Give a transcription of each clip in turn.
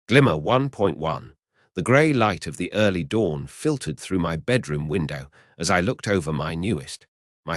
Glimmer 1.1. The grey light of the early dawn filtered through my bedroom window as I looked over my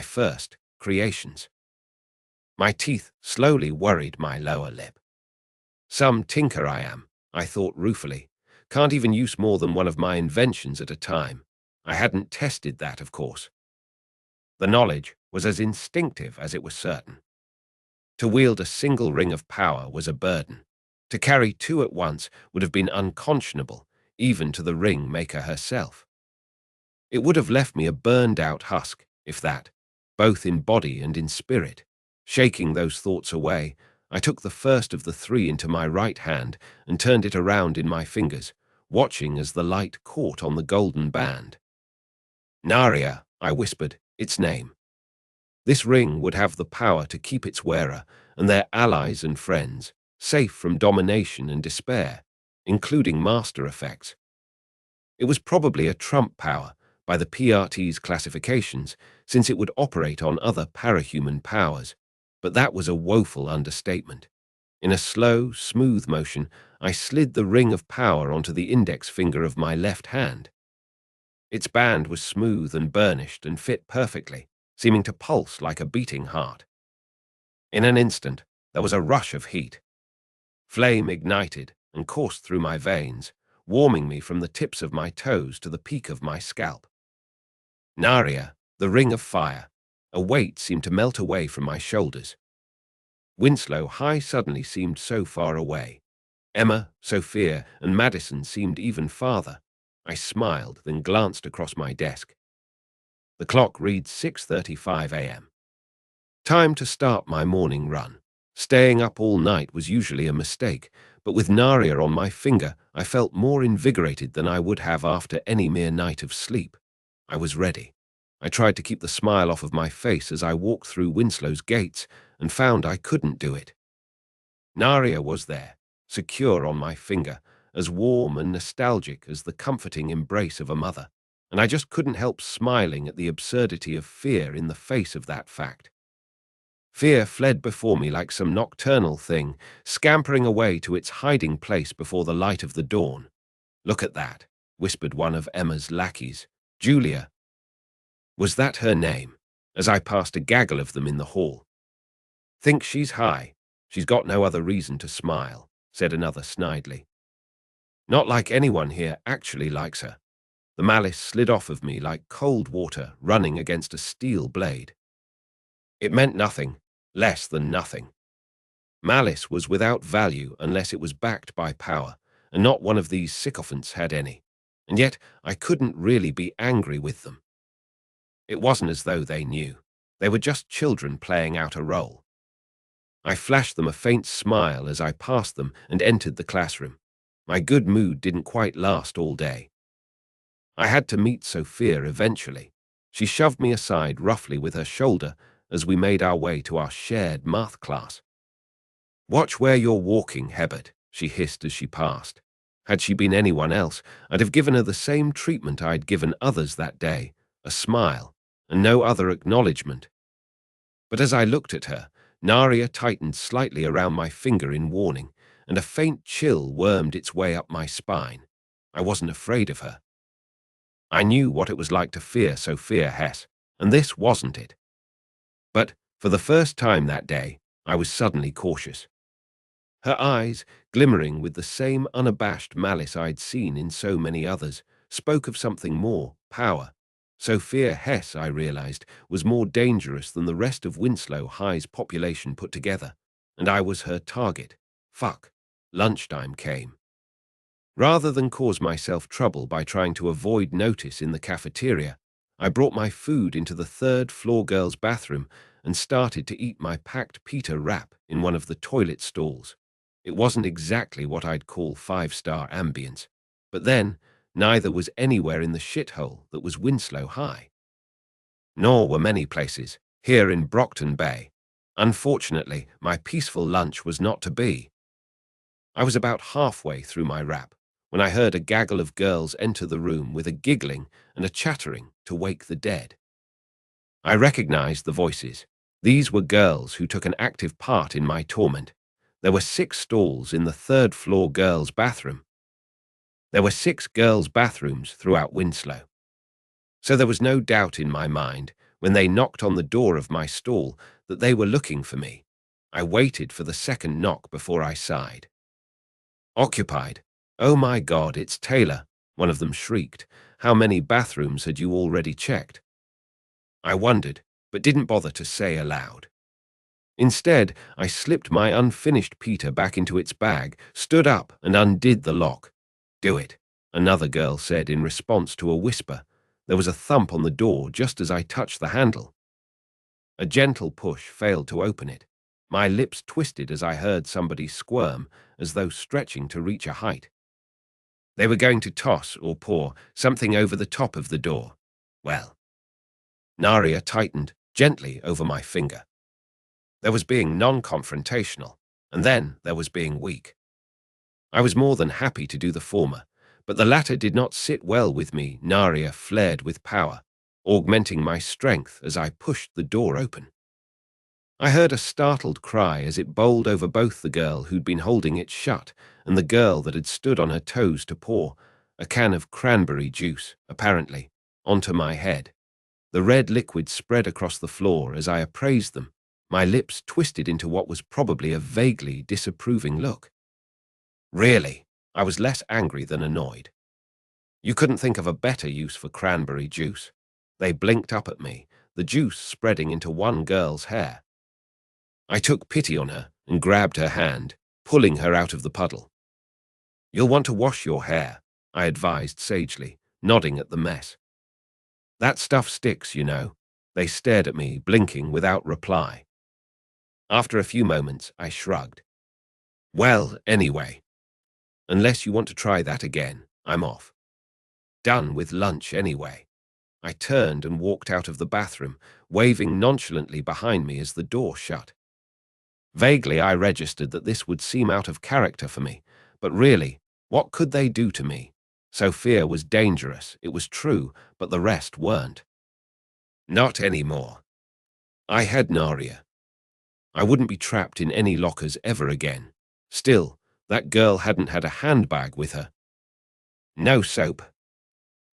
first, creations. My teeth slowly worried my lower lip. Some tinker I am, I thought ruefully. Can't even use more than one of my inventions at a time. I hadn't tested that, of course. The knowledge was as instinctive as it was certain. To wield a single ring of power was a burden. To carry two at once would have been unconscionable, even to the ring maker herself. It would have left me a burned-out husk, if that, both in body and in spirit. Shaking those thoughts away, I took the first of the three into my right hand and turned it around in my fingers, watching as the light caught on the golden band. Naria, I whispered, its name. This ring would have the power to keep its wearer and their allies and friends safe from domination and despair, including master effects. It was probably a trump power by the PRT's classifications, since it would operate on other parahuman powers, but that was a woeful understatement. In a slow, smooth motion, I slid the ring of power onto the index finger of my left hand. Its band was smooth and burnished and fit perfectly, seeming to pulse like a beating heart. In an instant, there was a rush of heat. Flame ignited and coursed through my veins, warming me from the tips of my toes to the peak of my scalp. Naria, the ring of fire. A weight seemed to melt away from my shoulders. Winslow High suddenly seemed so far away. Emma, Sophia, and Madison seemed even farther. I smiled, then glanced across my desk. The clock reads 6:35 a.m. Time to start my morning run. Staying up all night was usually a mistake, but with Naria on my finger, I felt more invigorated than I would have after any mere night of sleep. I was ready. I tried to keep the smile off of my face as I walked through Winslow's gates and found I couldn't do it. Naria was there, secure on my finger, as warm and nostalgic as the comforting embrace of a mother, and I just couldn't help smiling at the absurdity of fear in the face of that fact. Fear fled before me like some nocturnal thing, scampering away to its hiding place before the light of the dawn. "Look at that," whispered one of Emma's lackeys. "Julia." Was that her name? As I passed a gaggle of them in the hall. "Think she's high. She's got no other reason to smile," said another snidely. "Not like anyone here actually likes her." The malice slid off of me like cold water running against a steel blade. It meant nothing, less than nothing. Malice was without value unless it was backed by power, and not one of these sycophants had any. And yet I couldn't really be angry with them. It wasn't as though they knew. They were just children playing out a role. I flashed them a faint smile as I passed them and entered the classroom. My good mood didn't quite last all day. I had to meet Sophia eventually. She shoved me aside roughly with her shoulder as we made our way to our shared math class. "Watch where you're walking, Hebert," she hissed as she passed. Had she been anyone else, I'd have given her the same treatment I'd given others that day, a smile, and no other acknowledgement. But as I looked at her, Naria tightened slightly around my finger in warning, and a faint chill wormed its way up my spine. I wasn't afraid of her. I knew what it was like to fear Sophia Hess, and this wasn't it. But for the first time that day, I was suddenly cautious. Her eyes, glimmering with the same unabashed malice I'd seen in so many others, spoke of something more, power. Sophia Hess, I realized, was more dangerous than the rest of Winslow High's population put together, and I was her target. Fuck. Lunchtime came. Rather than cause myself trouble by trying to avoid notice in the cafeteria, I brought my food into the third-floor girls' bathroom and started to eat my packed pita wrap in one of the toilet stalls. It wasn't exactly what I'd call five-star ambience, but then neither was anywhere in the shithole that was Winslow High. Nor were many places, here in Brockton Bay. Unfortunately, my peaceful lunch was not to be. I was about halfway through my wrap when I heard a gaggle of girls enter the room with a giggling and a chattering to wake the dead. I recognized the voices. These were girls who took an active part in my torment. There were 6 stalls in the third-floor girls' bathroom. There were 6 girls' bathrooms throughout Winslow. So there was no doubt in my mind, when they knocked on the door of my stall, that they were looking for me. I waited for the second knock before I sighed. Occupied. Oh my God, it's Taylor, one of them shrieked. How many bathrooms had you already checked? I wondered, but didn't bother to say aloud. Instead, I slipped my unfinished Peter back into its bag, stood up, and undid the lock. Do it, another girl said in response to a whisper. There was a thump on the door just as I touched the handle. A gentle push failed to open it. My lips twisted as I heard somebody squirm, as though stretching to reach a height. They were going to toss or pour something over the top of the door. Well, Naria tightened gently over my finger. There was being non-confrontational, and then there was being weak. I was more than happy to do the former, but the latter did not sit well with me. Naria flared with power, augmenting my strength as I pushed the door open. I heard a startled cry as it bowled over both the girl who'd been holding it shut and the girl that had stood on her toes to pour a can of cranberry juice, apparently, onto my head. The red liquid spread across the floor as I appraised them, my lips twisted into what was probably a vaguely disapproving look. Really, I was less angry than annoyed. You couldn't think of a better use for cranberry juice. They blinked up at me, the juice spreading into one girl's hair. I took pity on her and grabbed her hand, pulling her out of the puddle. You'll want to wash your hair, I advised sagely, nodding at the mess. That stuff sticks, you know. They stared at me, blinking without reply. After a few moments, I shrugged. Well, anyway, unless you want to try that again, I'm off. Done with lunch anyway. I turned and walked out of the bathroom, waving nonchalantly behind me as the door shut. Vaguely, I registered that this would seem out of character for me, but really, what could they do to me? Sophia was dangerous, it was true, but the rest weren't. Not anymore. I had Naria. I wouldn't be trapped in any lockers ever again. Still, that girl hadn't had a handbag with her. No soap.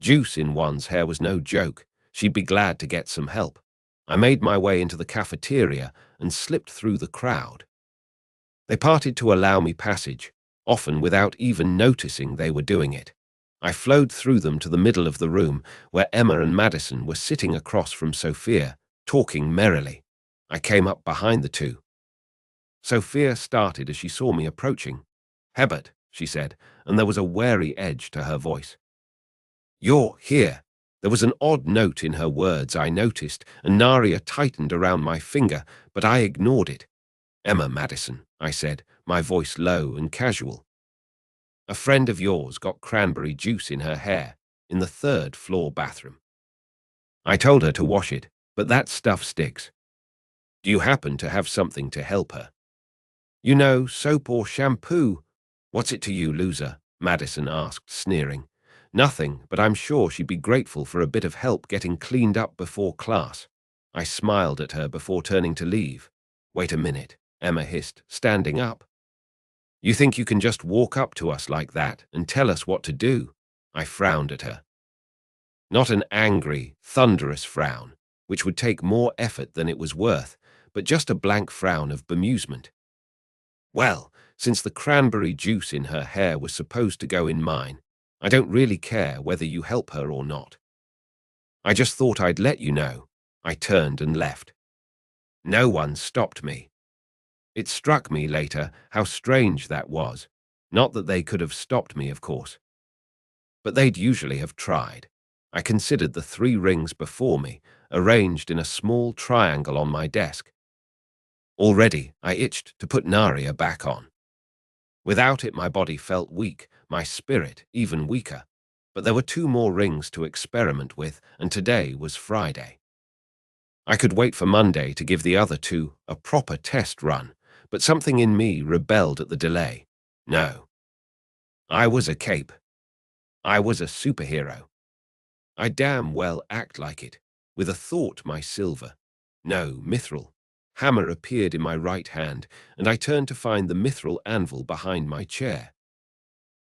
Juice in one's hair was no joke. She'd be glad to get some help. I made my way into the cafeteria and slipped through the crowd. They parted to allow me passage, often without even noticing they were doing it. I flowed through them to the middle of the room, where Emma and Madison were sitting across from Sophia, talking merrily. I came up behind the two. Sophia started as she saw me approaching. Hebert, she said, and there was a wary edge to her voice. You're here. There was an odd note in her words, I noticed, and Naria tightened around my finger, but I ignored it. Emma Madison, I said, my voice low and casual. A friend of yours got cranberry juice in her hair, in the third-floor bathroom. I told her to wash it, but that stuff sticks. Do you happen to have something to help her? You know, soap or shampoo. What's it to you, loser? Madison asked, sneering. Nothing, but I'm sure she'd be grateful for a bit of help getting cleaned up before class. I smiled at her before turning to leave. Wait a minute, Emma hissed, standing up. You think you can just walk up to us like that and tell us what to do? I frowned at her. Not an angry, thunderous frown, which would take more effort than it was worth, but just a blank frown of bemusement. Well, since the cranberry juice in her hair was supposed to go in mine, I don't really care whether you help her or not. I just thought I'd let you know. I turned and left. No one stopped me. It struck me later how strange that was. Not that they could have stopped me, of course. But they'd usually have tried. I considered the 3 rings before me, arranged in a small triangle on my desk. Already, I itched to put Naria back on. Without it, my body felt weak, my spirit even weaker. But there were 2 more rings to experiment with, and today was Friday. I could wait for Monday to give the other 2 a proper test run, but something in me rebelled at the delay. No. I was a cape. I was a superhero. I damn well act like it, with a thought my silver, no, mithril, hammer appeared in my right hand, and I turned to find the mithril anvil behind my chair.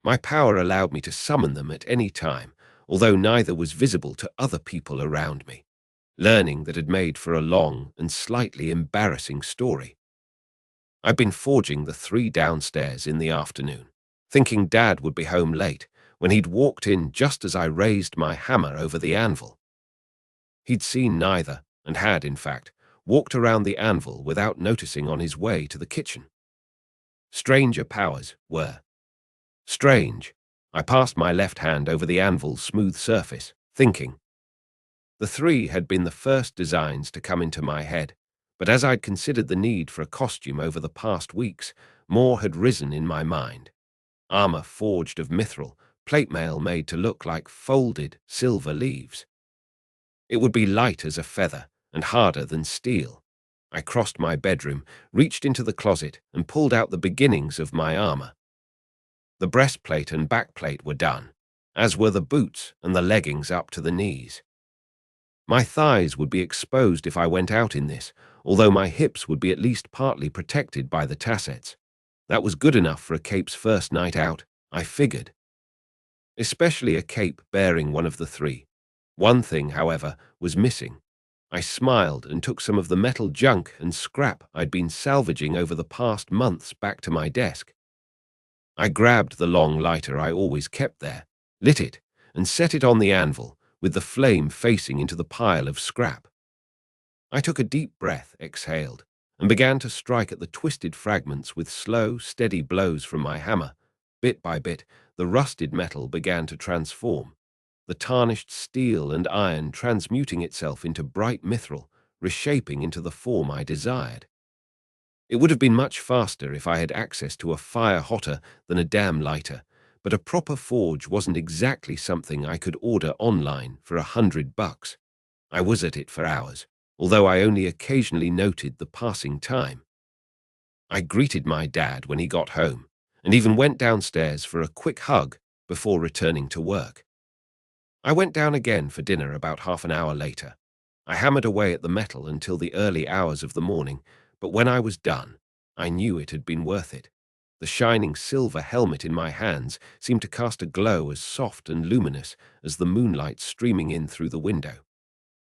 My power allowed me to summon them at any time, although neither was visible to other people around me. Learning that had made for a long and slightly embarrassing story. I'd been forging the 3 downstairs in the afternoon, thinking Dad would be home late, when he'd walked in just as I raised my hammer over the anvil. He'd seen neither, and had, in fact, walked around the anvil without noticing on his way to the kitchen. Stranger powers were. Strange. I passed my left hand over the anvil's smooth surface, thinking. The 3 had been the first designs to come into my head, but as I'd considered the need for a costume over the past weeks, more had risen in my mind. Armor forged of mithril, plate mail made to look like folded silver leaves. It would be light as a feather and harder than steel. I crossed my bedroom, reached into the closet, and pulled out the beginnings of my armor. The breastplate and backplate were done, as were the boots and the leggings up to the knees. My thighs would be exposed if I went out in this, although my hips would be at least partly protected by the tassets. That was good enough for a cape's first night out, I figured. Especially a cape bearing one of the 3. One thing, however, was missing. I smiled and took some of the metal junk and scrap I'd been salvaging over the past months back to my desk. I grabbed the long lighter I always kept there, lit it, and set it on the anvil, with the flame facing into the pile of scrap. I took a deep breath, exhaled, and began to strike at the twisted fragments with slow, steady blows from my hammer. Bit by bit, the rusted metal began to transform, the tarnished steel and iron transmuting itself into bright mithril, reshaping into the form I desired. It would have been much faster if I had access to a fire hotter than a dam lighter, but a proper forge wasn't exactly something I could order online for $100. I was at it for hours, although I only occasionally noted the passing time. I greeted my dad when he got home, and even went downstairs for a quick hug before returning to work. I went down again for dinner about half an hour later. I hammered away at the metal until the early hours of the morning, but when I was done, I knew it had been worth it. The shining silver helmet in my hands seemed to cast a glow as soft and luminous as the moonlight streaming in through the window.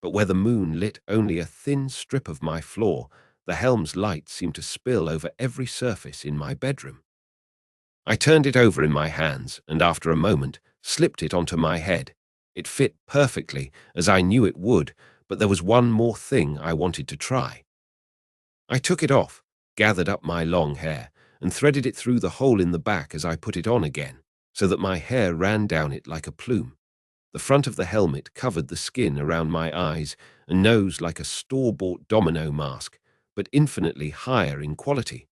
But where the moon lit only a thin strip of my floor, the helm's light seemed to spill over every surface in my bedroom. I turned it over in my hands and, after a moment, slipped it onto my head. It fit perfectly, as I knew it would, but there was one more thing I wanted to try. I took it off, gathered up my long hair, and threaded it through the hole in the back as I put it on again, so that my hair ran down it like a plume. The front of the helmet covered the skin around my eyes and nose like a store-bought domino mask, but infinitely higher in quality.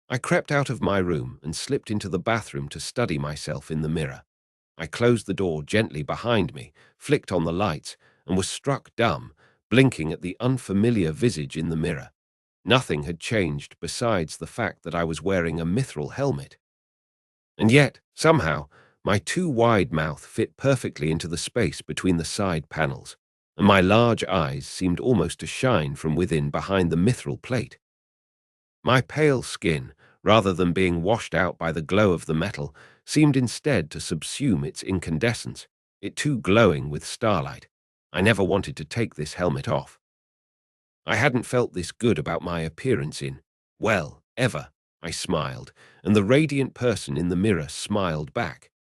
I crept out of my room and slipped into the bathroom to study myself in the mirror. I closed the door gently behind me, flicked on the lights, and was struck dumb, blinking at the unfamiliar visage in the mirror. Nothing had changed besides the fact that I was wearing a mithril helmet. And yet, somehow, my too wide mouth fit perfectly into the space between the side panels, and my large eyes seemed almost to shine from within behind the mithril plate. My pale skin, rather than being washed out by the glow of the metal, seemed instead to subsume its incandescence, it too glowing with starlight. I never wanted to take this helmet off. I hadn't felt this good about my appearance in, well, ever. I smiled, and the radiant person in the mirror smiled back.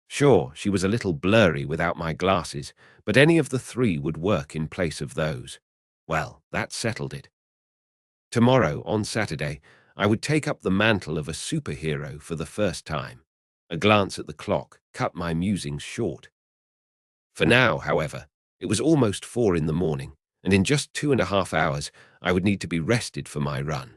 Sure, she was a little blurry without my glasses, but any of the 3 would work in place of those. Well, that settled it. Tomorrow, on Saturday, I would take up the mantle of a superhero for the first time. A glance at the clock cut my musings short. For now, however, it was almost 4 in the morning, and in just 2.5 hours I would need to be rested for my run.